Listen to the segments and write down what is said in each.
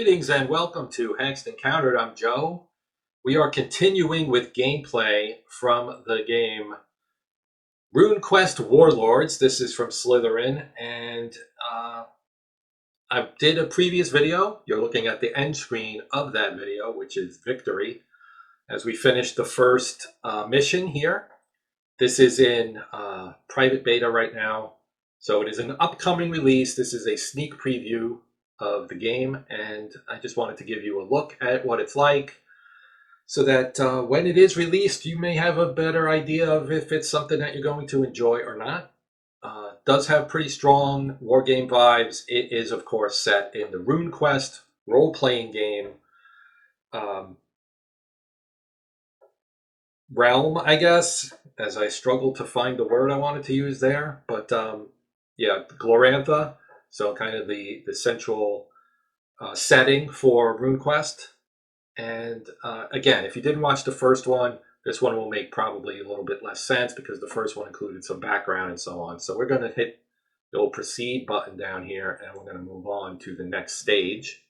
Greetings and welcome to Hexed Encountered. I'm Joe. We are continuing with gameplay from the game Runequest Warlords. This is from Slitherine, and I did a previous video. You're looking at the end screen of that video, which is Victory, as we finished the first mission here. This is in private beta right now, so it is an upcoming release. This is a sneak preview of the game, and I just wanted to give you a look at what it's like so that when it is released, you may have a better idea of if it's something that you're going to enjoy or not. It does have pretty strong war game vibes. It is, of course, set in the Runequest role-playing game realm, I guess, as I struggled to find the word I wanted to use there. But yeah, Glorantha. So kind of the central setting for Runequest. And again, if you didn't watch the first one, this one will make probably a little bit less sense because the first one included some background and so on. So we're going to hit the old proceed button down here, and we're going to move on to the next stage.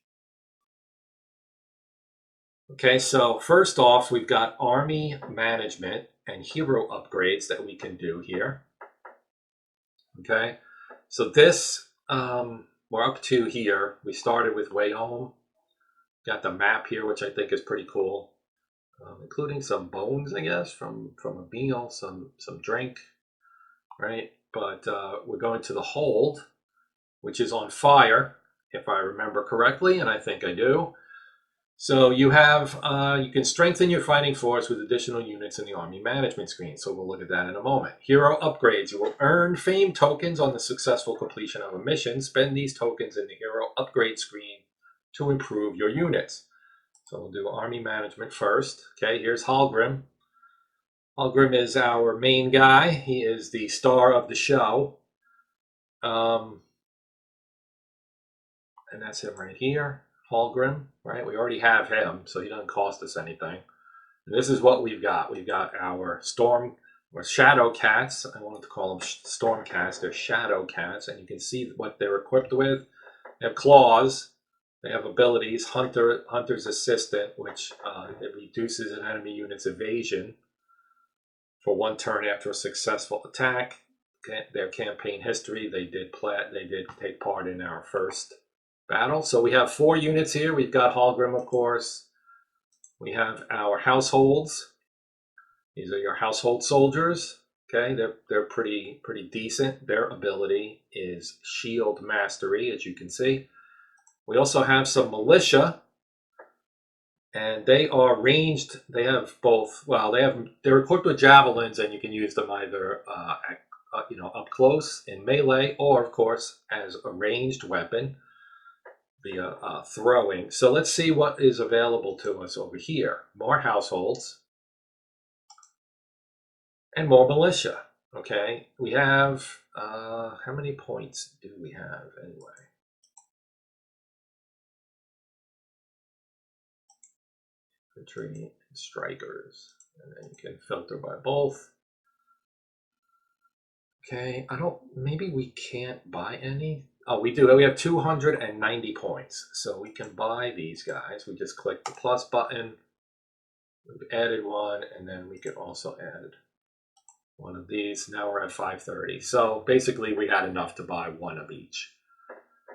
Okay, so first off, we've got army management and hero upgrades that we can do here. Okay, so this we're up to here. We started with Way Home. Got the map here, which I think is pretty cool, including some bones, I guess, from a meal, some drink, right? But we're going to the hold, which is on fire, if I remember correctly, and I think I do. So you have you can strengthen your fighting force with additional units in the army management screen. So we'll look at that in a moment. Hero upgrades. You will earn fame tokens on the successful completion of a mission. Spend these tokens in the hero upgrade screen to improve your units. So we'll do army management first. Okay, here's Hahlgrim. Hahlgrim is our main guy. He is the star of the show. And that's him right here. Hahlgrim, right? We already have him, so he doesn't cost us anything. And this is what we've got. We've got our storm or shadow cats. I wanted to call them storm cats. They're shadow cats, and you can see what they're equipped with. They have claws. They have abilities. Hunter's Assistant, which it reduces an enemy unit's evasion for 1 turn after a successful attack. Their campaign history: they did take part in our first battle. So we have 4 units here. We've got Hahlgrim, of course. We have our households. These are your household soldiers. Okay, they're pretty decent. Their ability is Shield Mastery, as you can see. We also have some militia, and they are ranged. They have both. Well, they're equipped with javelins, and you can use them either up close in melee, or of course as a ranged weapon via throwing. So let's see what is available to us over here. More households and more militia. Okay, we have how many points do we have anyway? Infantry and strikers, and then you can filter by both. Okay, maybe we can't buy any. Oh, we do. We have 290 points, so we can buy these guys. We just click the plus button. We've added one, and then we can also add one of these. Now we're at 530. So basically, we had enough to buy 1 of each.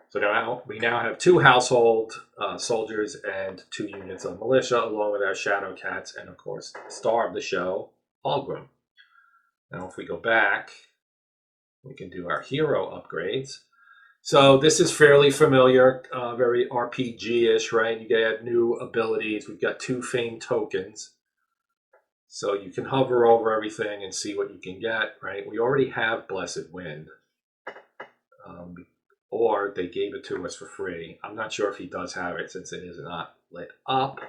So now we have 2 household soldiers and 2 units of militia, along with our shadow cats, and of course, the star of the show, Hahlgrim. Now, if we go back, we can do our hero upgrades. So this is fairly familiar, very RPG-ish, right? You get new abilities. We've got 2 fame tokens. So you can hover over everything and see what you can get, right? We already have Blessed Wind. Or they gave it to us for free. I'm not sure if he does have it since it is not lit up.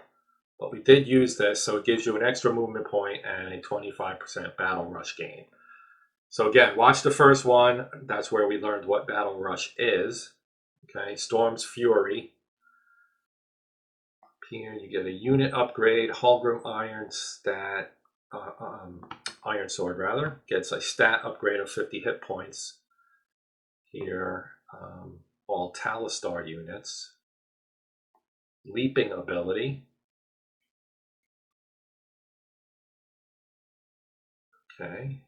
But we did use this, so it gives you an extra movement point and a 25% battle rush gain. So again, watch the first one. That's where we learned what Battle Rush is. Okay, Storm's Fury. Up here you get a unit upgrade. Hahlgrim Ironsword rather gets a stat upgrade of 50 hit points. Here, all Talastar units leaping ability. Okay.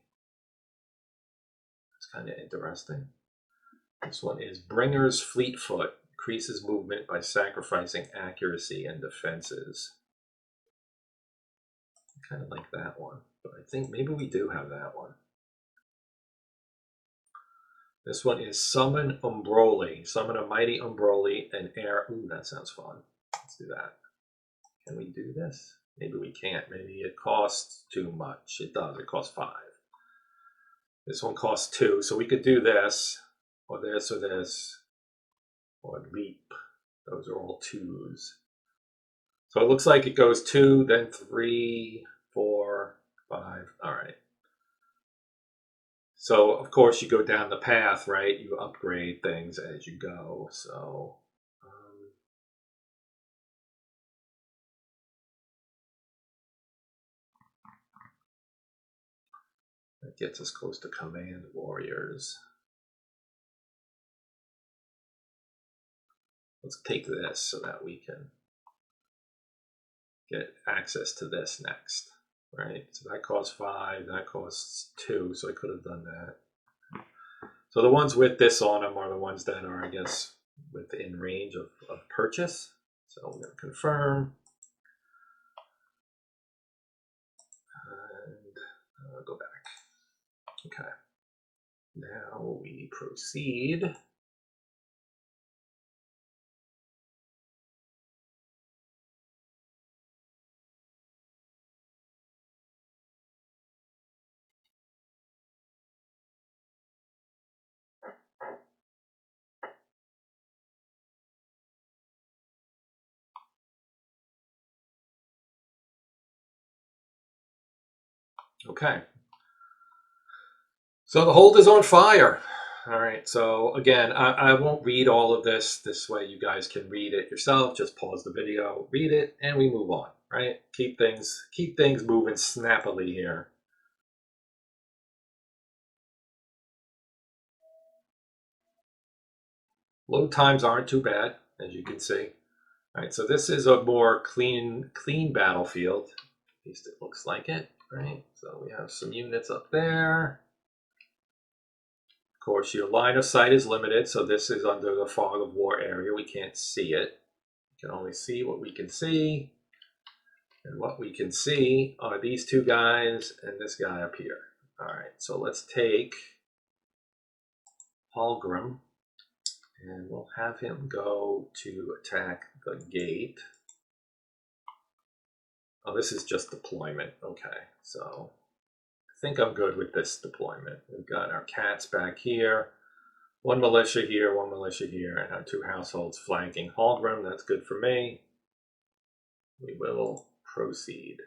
That's kind of interesting. This one is Bringer's Fleetfoot. Increases movement by sacrificing accuracy and defenses. I kind of like that one, but I think maybe we do have that one. This one is Summon Umbroli. Summon a mighty Umbroli and air. Ooh, that sounds fun. Let's do that. Can we do this? Maybe we can't. Maybe it costs too much. It does. It costs 5. This one costs 2, so we could do this, or this, or this, or leap. Those are all 2s. So it looks like it goes 2, then 3, 4, 5. All right. So, of course, you go down the path, right? You upgrade things as you go. So, that gets us close to Command Warriors. Let's take this so that we can get access to this next, right? So that costs 5, that costs 2, so I could have done that. So the ones with this on them are the ones that are, I guess, within range of purchase. So we're going to confirm. And go back. Okay. Now we proceed. Okay. So the hold is on fire. All right. So again, I won't read all of this. This way you guys can read it yourself. Just pause the video, read it, and we move on. Right? Keep things moving snappily here. Load times aren't too bad, as you can see. All right. So this is a more clean battlefield. At least it looks like it. Right. So we have some units up there. Of course, your line of sight is limited, so this is under the fog of war area. We can't see it. We can only see what we can see. And what we can see are these 2 guys and this guy up here. All right, so let's take Hahlgrim, and we'll have him go to attack the gate. Oh, this is just deployment. Okay, so I think I'm good with this deployment. We've got our cats back here. 1 militia here, 1 militia here, and our 2 households flanking Hahlgrim. That's good for me. We will proceed.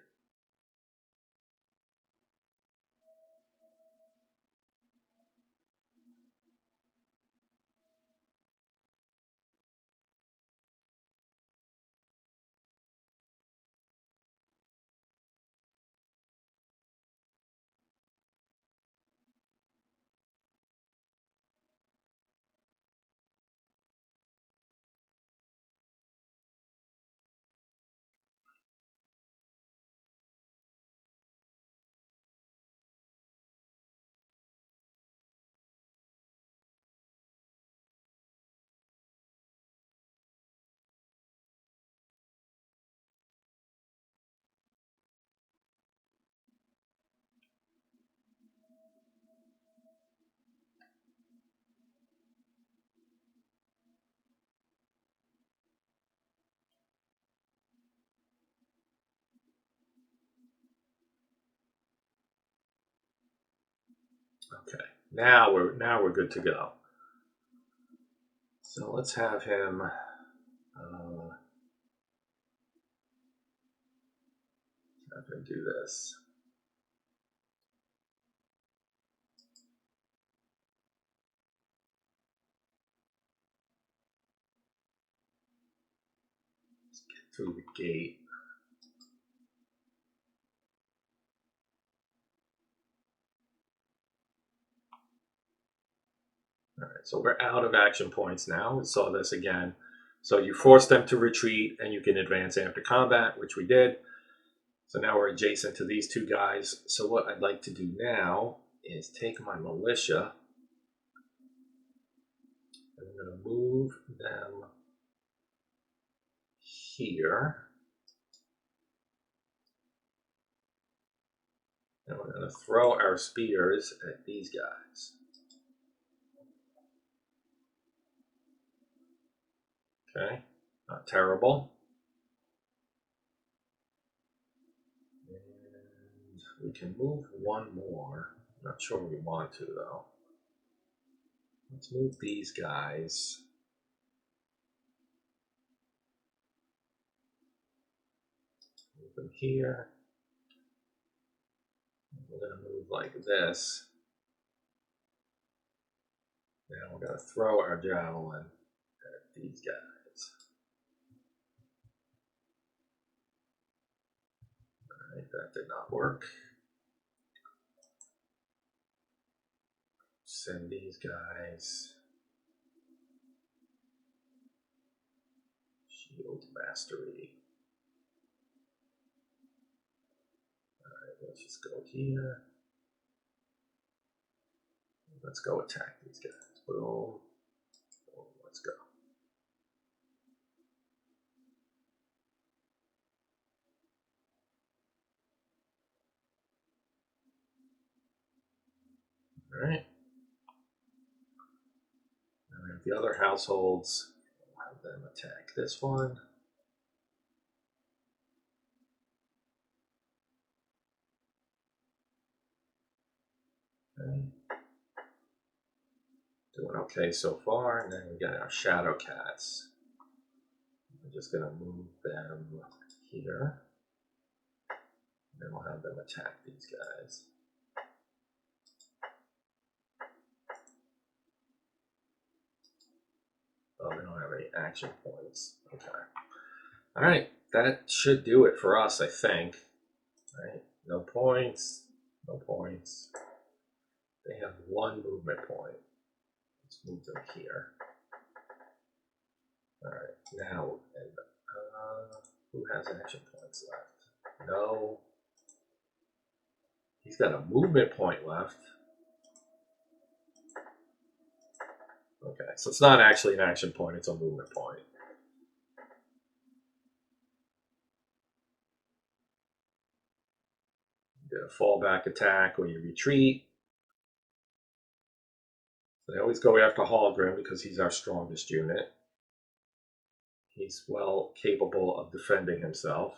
Okay, now we're good to go. So let's have him do this. Let's get through the gate. All right, so we're out of action points now. We saw this again. So you force them to retreat, and you can advance after combat, which we did. So now we're adjacent to these two guys. So what I'd like to do now is take my militia, and I'm going to move them here. And we're going to throw our spears at these guys. Okay, not terrible. And we can move one more. Not sure we want to, though. Let's move these guys. Move them here. We're going to move like this. Now we're going to throw our javelin at these guys. Alright, that did not work. Send these guys. Shield mastery. Alright, let's just go here. Let's go attack these guys. Boom. Boom. Let's go. Alright. Now we have the other households. We'll have them attack this one. Okay. Doing okay so far, and then we got our shadow cats. I'm just going to move them here. And then we'll have them attack these guys. Oh, they don't have any action points. Okay. Alright, that should do it for us, I think. Alright, no points. No points. They have one movement point. Let's move them here. Alright, now, who has action points left? No. He's got a movement point left. Okay, so it's not actually an action point, it's a movement point. You get a fallback attack or you retreat. They always go after Hahlgrim because he's our strongest unit. He's well capable of defending himself.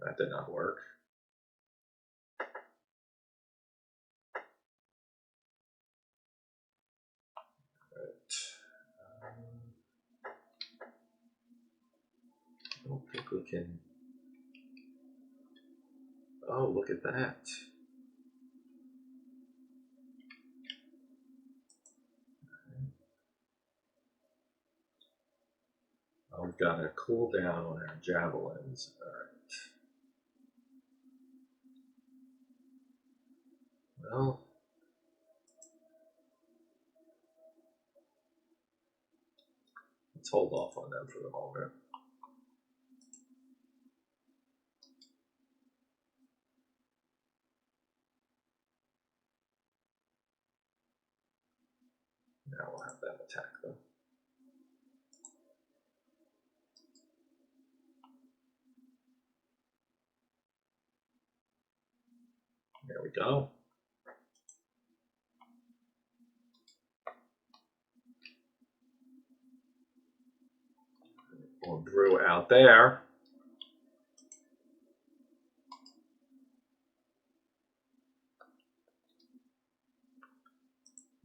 That did not work. I don't think we can. Oh, look at that. Oh, we've got a cooldown on our javelins. Alright. Well, let's hold off on them for the moment. Now we'll have them attack them. There we go. We'll brew out there.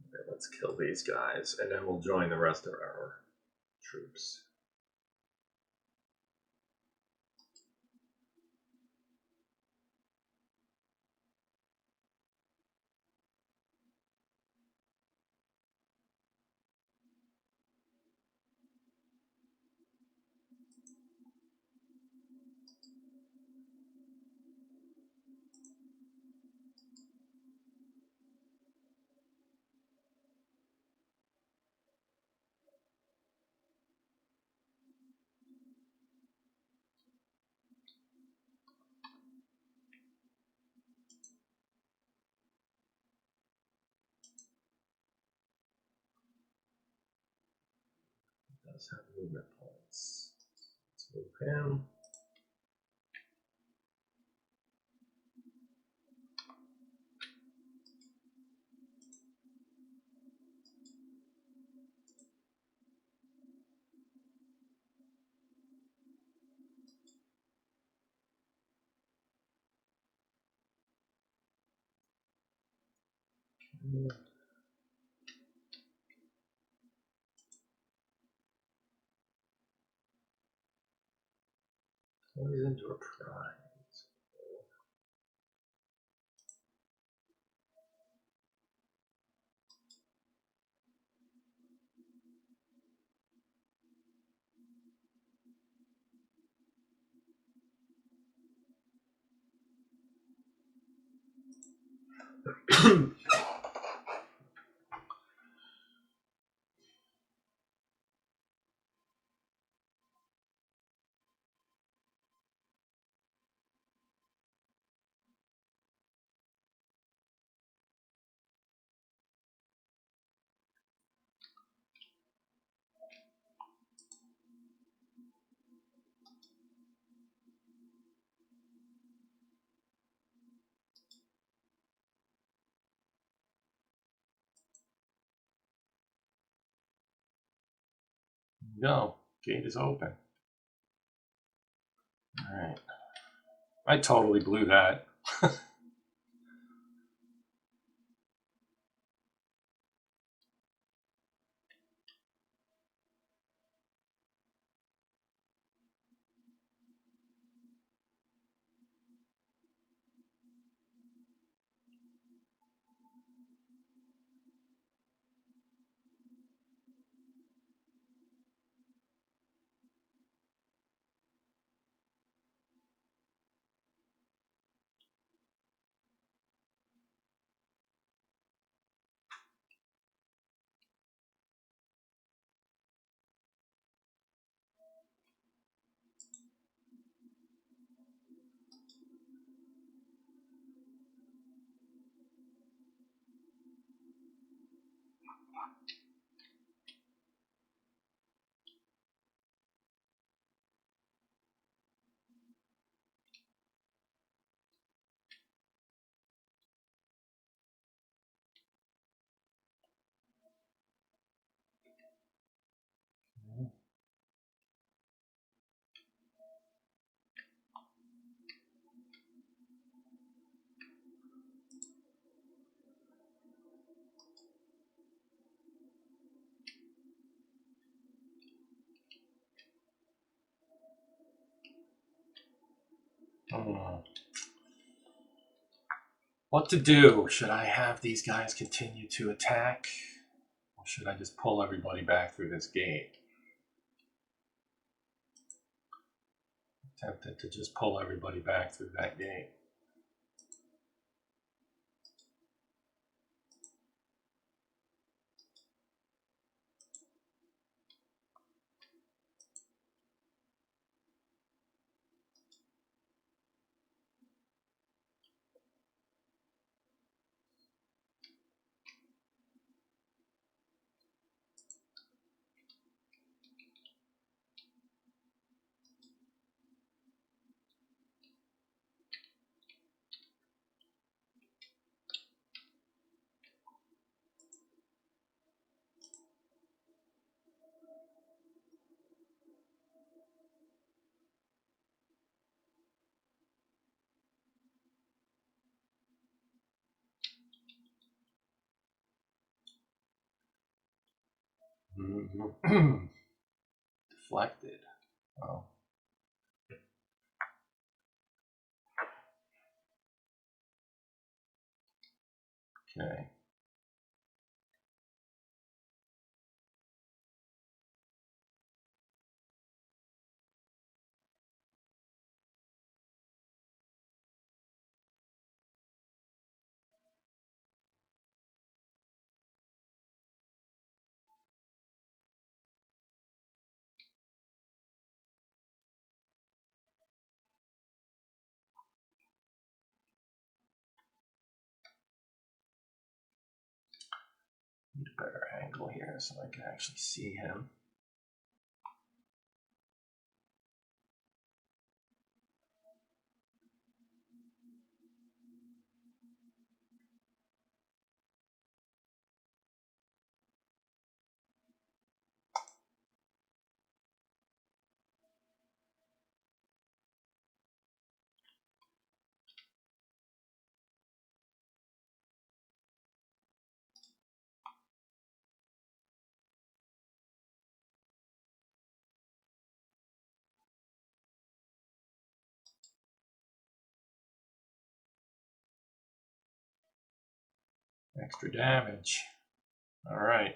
Okay, let's kill these guys, and then we'll join the rest of our troops. does have movement points. Let's move him. Poison to a prize. No, gate is open. All right. I totally blew that. What to do? Should I have these guys continue to attack? Or should I just pull everybody back through this gate? Tempted to just pull everybody back through that gate. Deflected. Oh. Okay. Need a better angle here so I can actually see him. Extra damage. All right.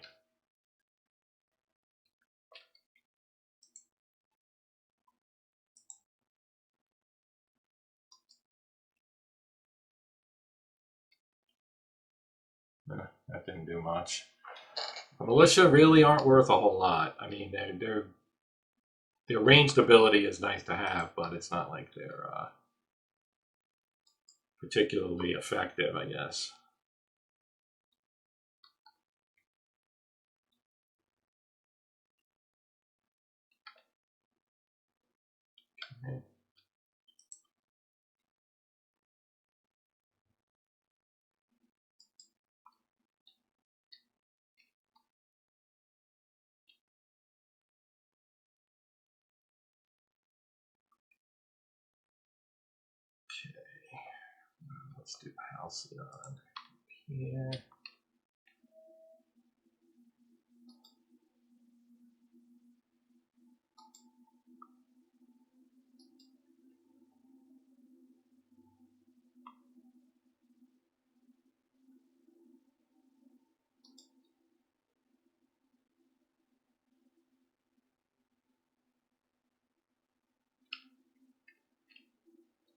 That didn't do much. The militia really aren't worth a whole lot. I mean, their ranged ability is nice to have, but it's not like they're particularly effective, I guess. Okay. Let's do Halcyon here.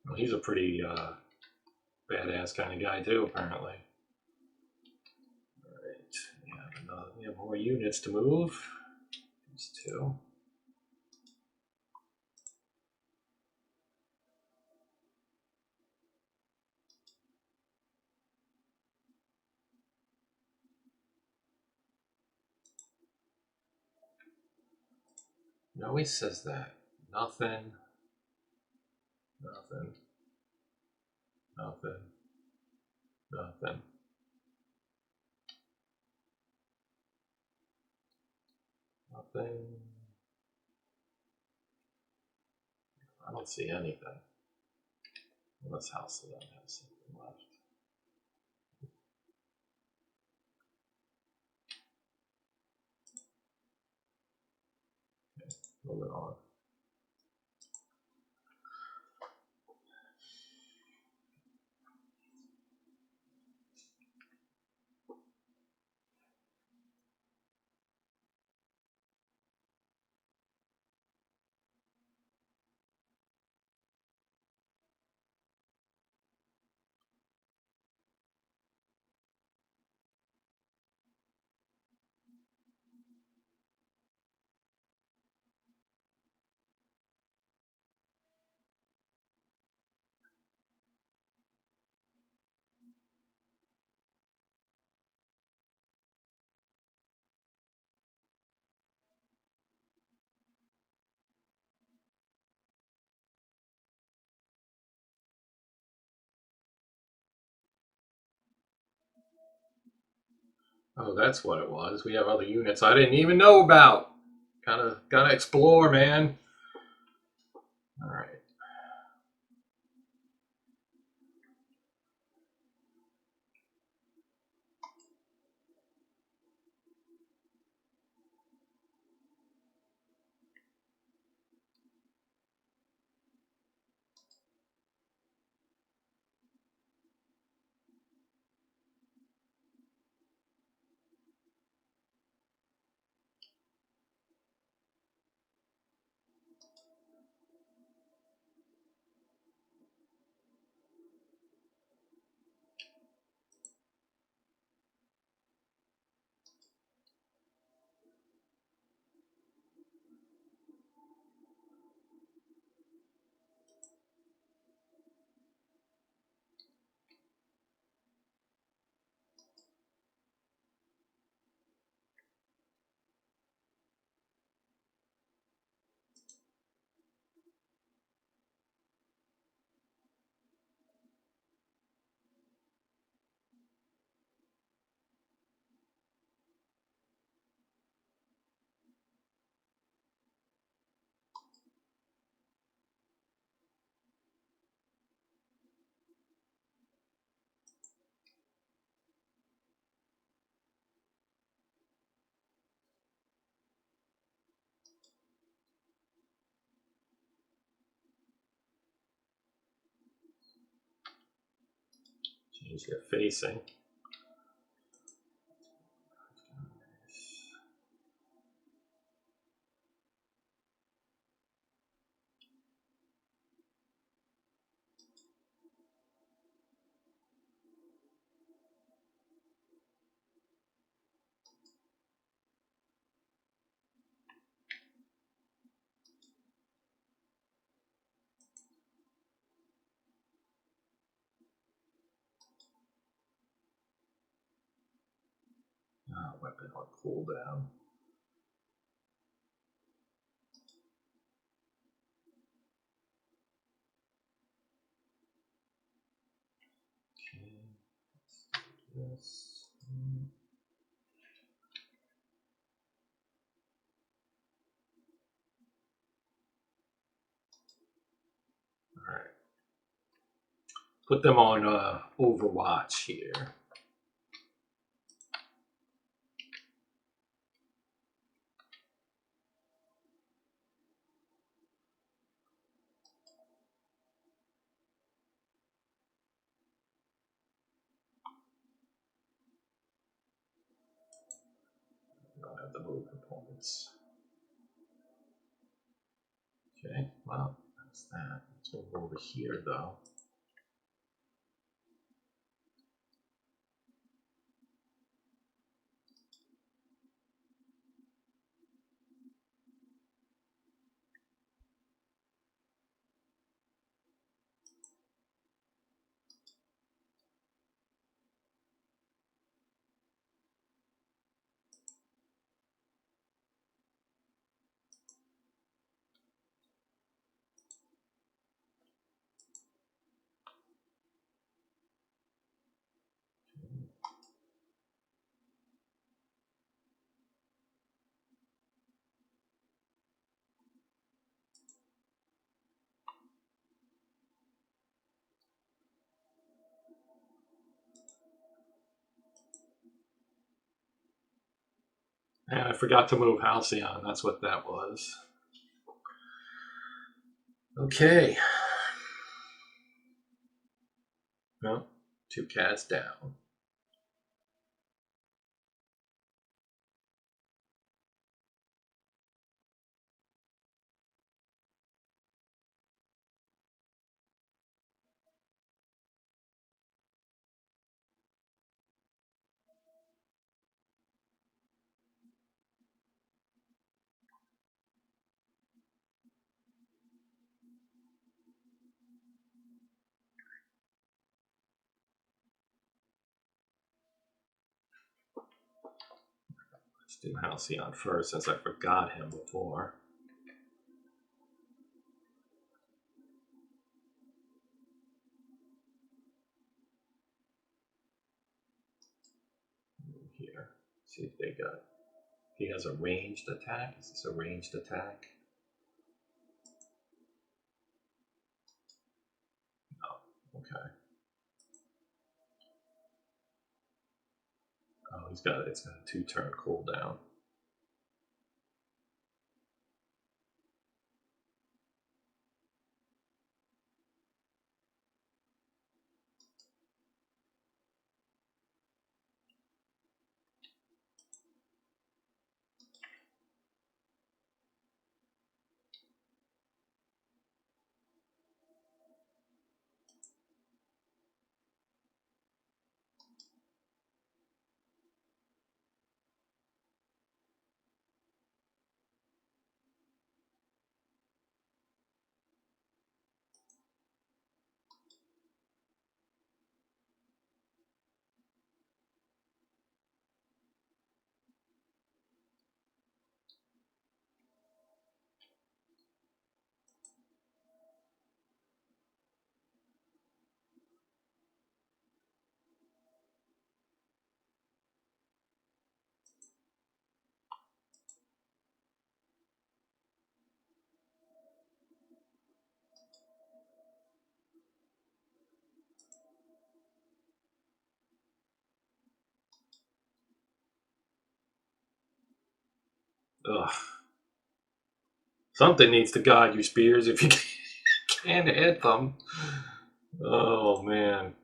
Well, he's a pretty badass kind of guy too, apparently. All right, we have more units to move. These two. It always says that. Nothing. Nothing. Nothing. Nothing. Nothing. I don't see anything. Unless Halcyon has something left. Okay, moving on. Oh, that's what it was. We have other units I didn't even know about. Gotta explore, man. All right. Change their facing. weapon on cooldown. This. All right. Put them on Overwatch here. Don't have the move components. Okay, well, that's that. Let's move over here though. And I forgot to move Halcyon. That's what that was. Okay. Well, 2 cats down. Let's do Halcyon first since I forgot him before. Here, see if they got. He has a ranged attack. Is this a ranged attack? No. Okay. Oh, it's got a 2-turn cooldown. Ugh. Something needs to guide you, Spears, if you can't hit them. Oh, man.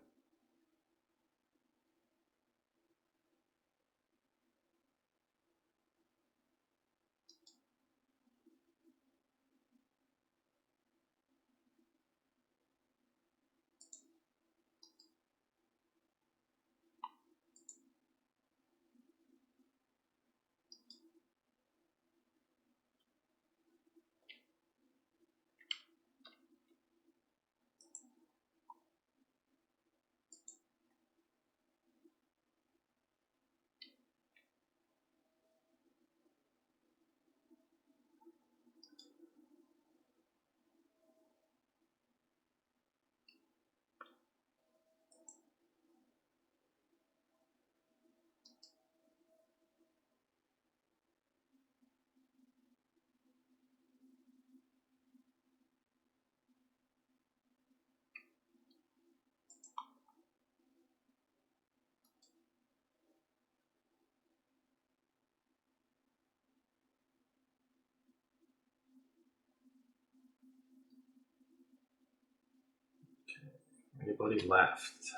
Anybody left?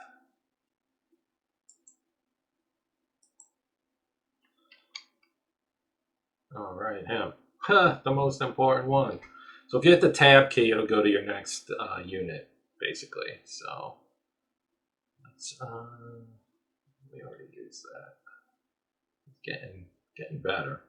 All right, him. The most important one. So if you hit the tab key, it'll go to your next unit, basically. So let's. We already used that. Getting better.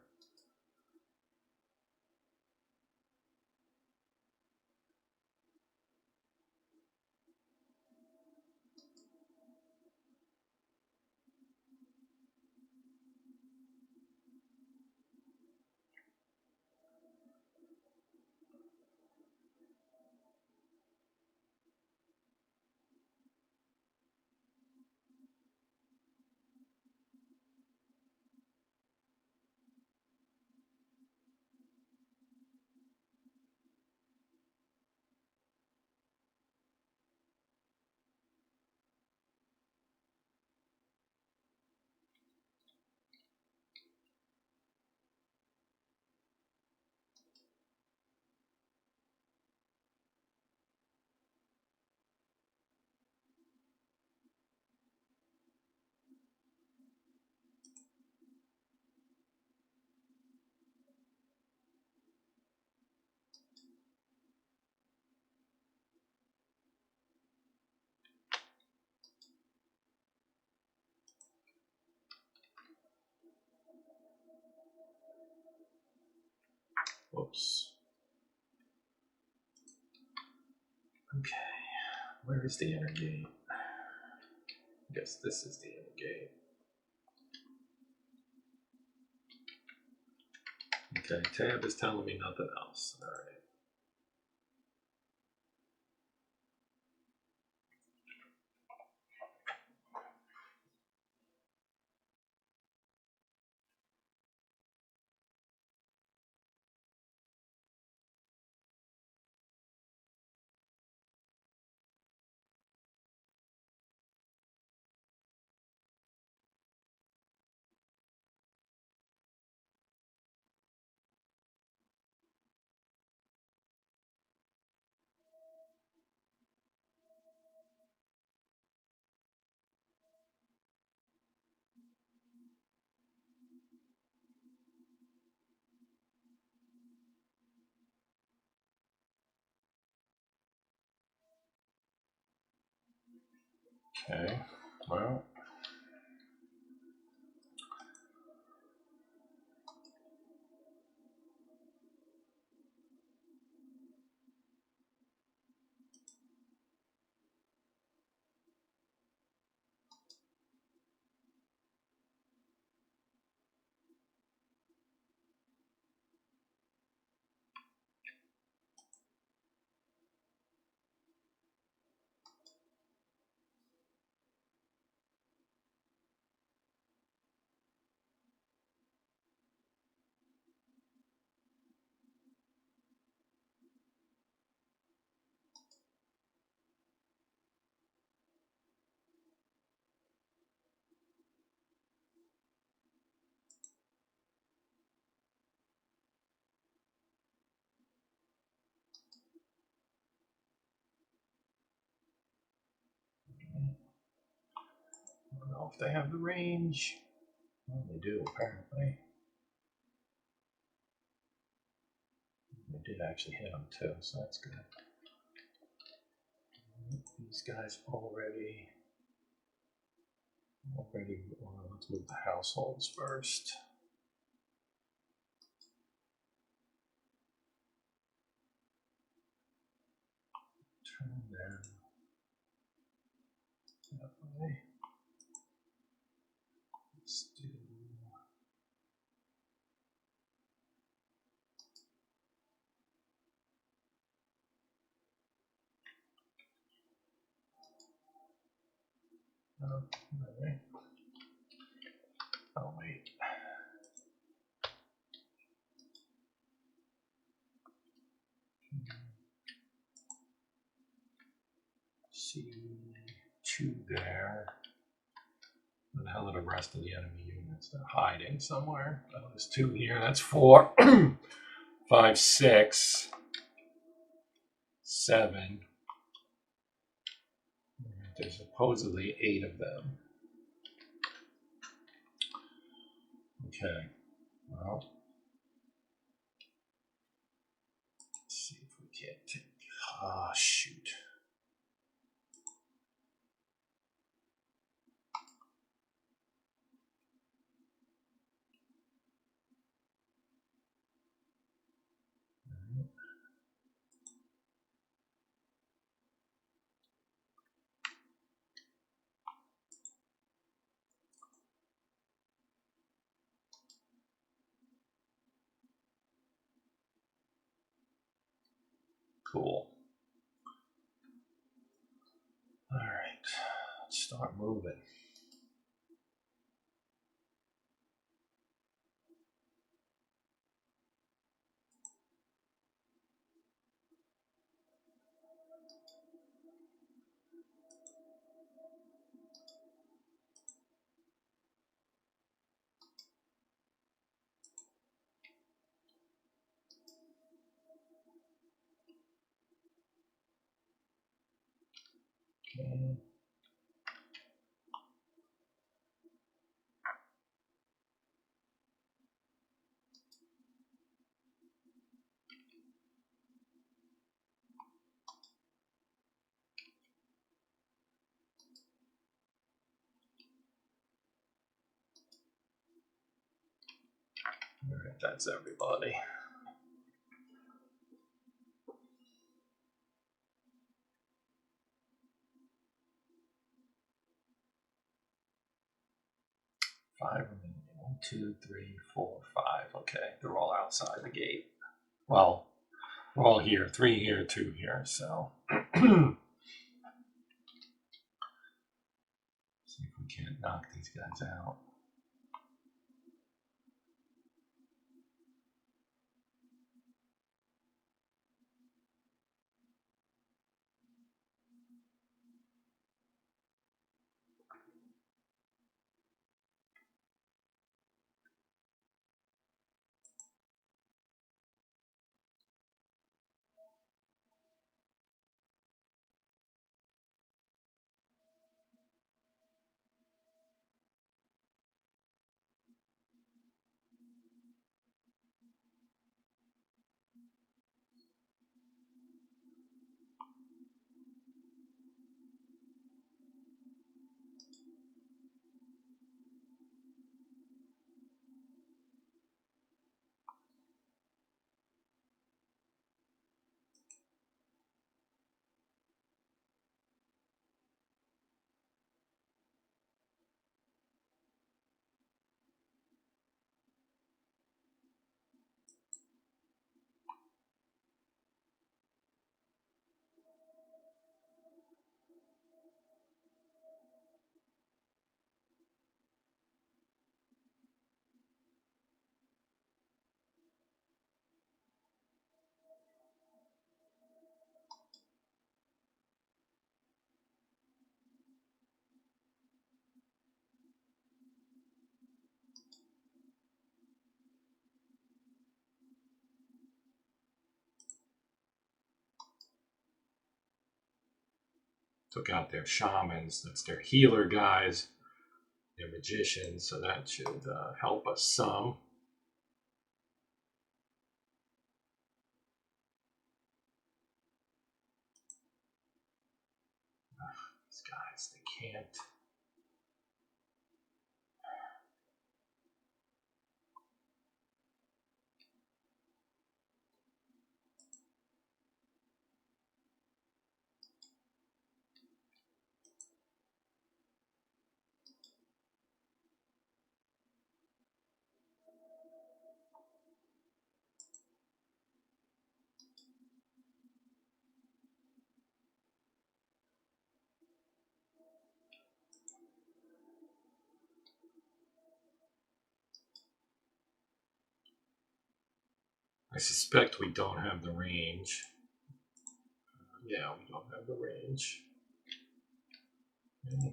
Whoops. Okay, where is the inner gate? I guess this is the inner gate. Okay, tab is telling me nothing else. All right. Okay, well. I don't know if they have the range. Well, they do, apparently. They did actually hit them too, so that's good. These guys already. Let's move the households first. Turn them that way. Let's do. Right. Oh, wait. C2 there. Where the hell are the rest of the enemy units? They're hiding somewhere. Oh, there's 2 here. That's 4. 5, 6, 7. There's supposedly 8 of them. Okay, well, let's see if we can't take. Ah, shoot. Cool. All right, let's start moving. Okay. All right, that's everybody. Five remaining. 1, 2, 3, 4, 5. Okay, they're all outside the gate. Well, we're all here. 3 here, 2 here. So, see if we can't knock these guys out. Took out their shamans. That's their healer guys. Their magicians. So that should help us some. These guys, they can't. I suspect we don't have the range. Yeah, we don't have the range. Okay.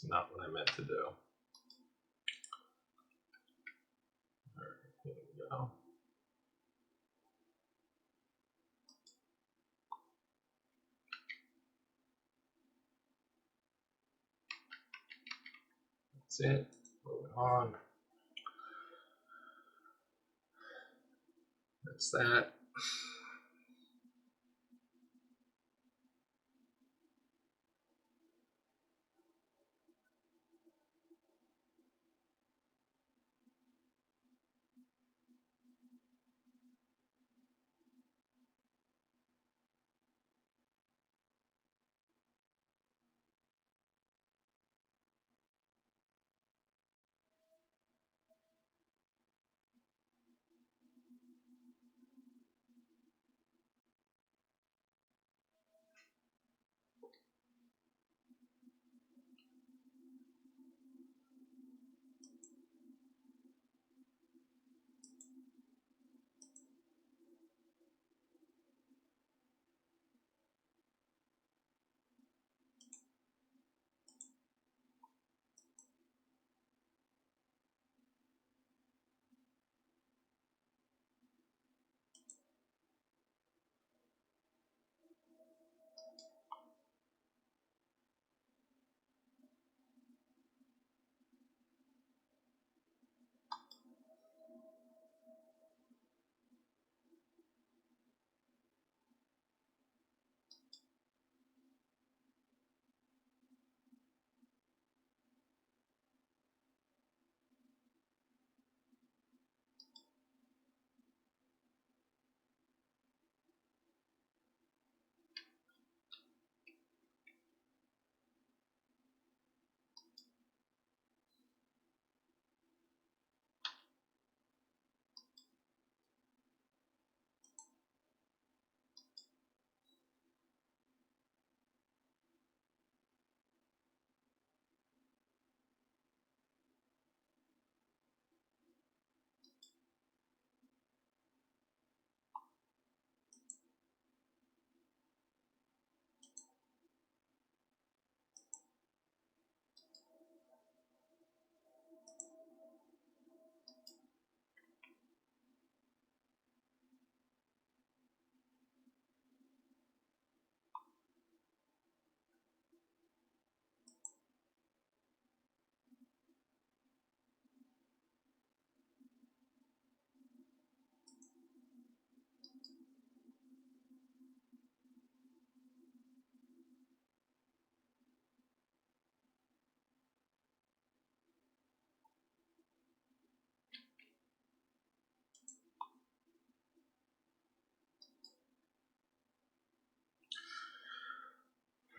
It's not what I meant to do. All right, here we go. That's it. Moving on. That's that.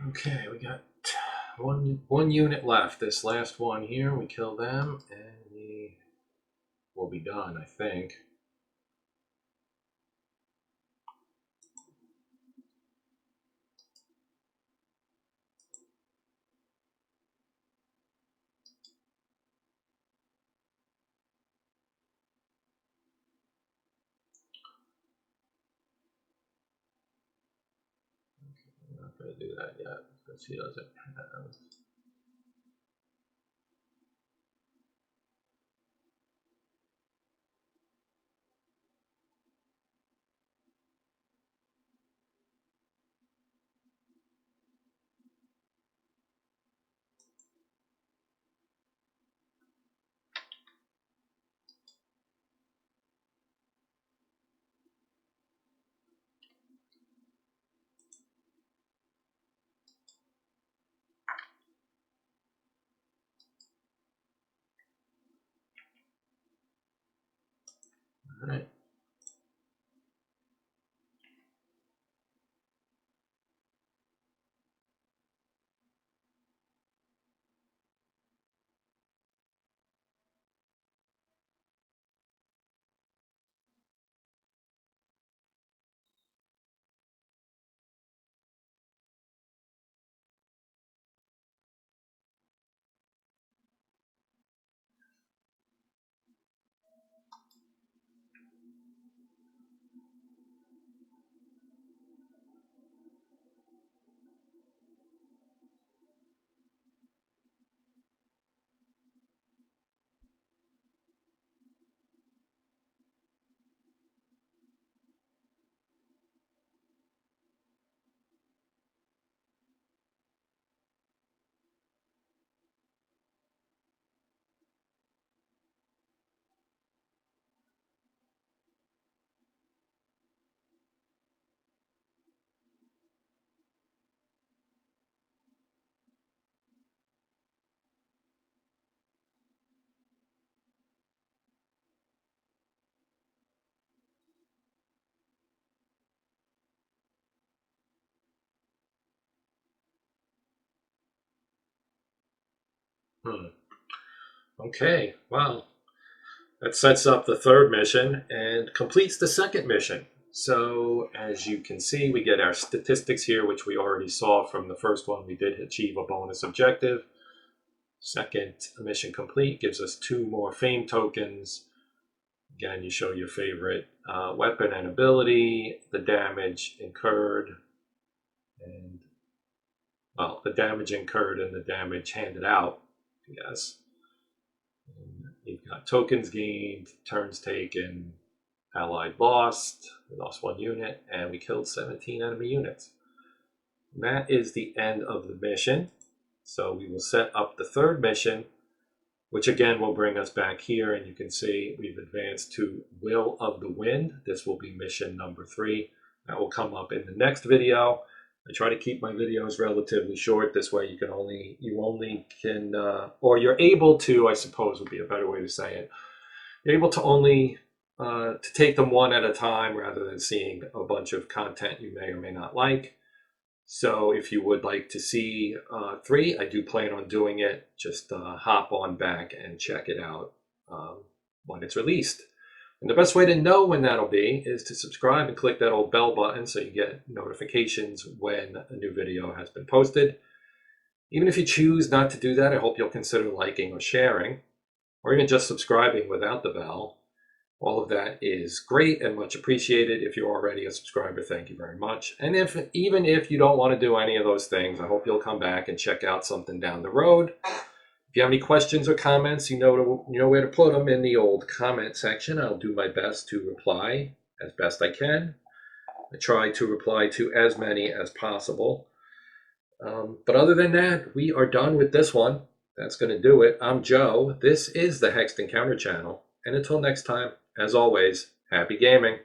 Okay, we got one unit left. This last one here, we kill them, and we will be done, I think. I'm not going to do that yet because he doesn't have. Okay, well, that sets up the third mission and completes the second mission. So as you can see, we get our statistics here, which we already saw from the first one. We did achieve a bonus objective. Second mission complete gives us 2 more fame tokens. Again, you show your favorite weapon and ability, the damage incurred, and well, the damage incurred and the damage handed out, yes. And you've got tokens gained, turns taken, allied lost, we lost 1 unit, and we killed 17 enemy units. And that is the end of the mission. So we will set up the third mission, which again will bring us back here, and you can see we've advanced to Will of the Wind. This will be mission number 3. That will come up in the next video. I try to keep my videos relatively short. This way you're able to, I suppose would be a better way to say it, you're able to only to take them one at a time rather than seeing a bunch of content you may or may not like. So if you would like to see 3, I do plan on doing it. Just hop on back and check it out when it's released. And the best way to know when that'll be is to subscribe and click that old bell button so you get notifications when a new video has been posted. Even if you choose not to do that, I hope you'll consider liking or sharing, or even just subscribing without the bell. All of that is great and much appreciated. If you're already a subscriber, thank you very much. And even if you don't want to do any of those things, I hope you'll come back and check out something down the road. If you have any questions or comments, you know where to put them in the old comment section. I'll do my best to reply as best I can. I try to reply to as many as possible. But other than that, we are done with this one. That's going to do it. I'm Joe. This is the Hexed Encounter channel. And until next time, as always, happy gaming.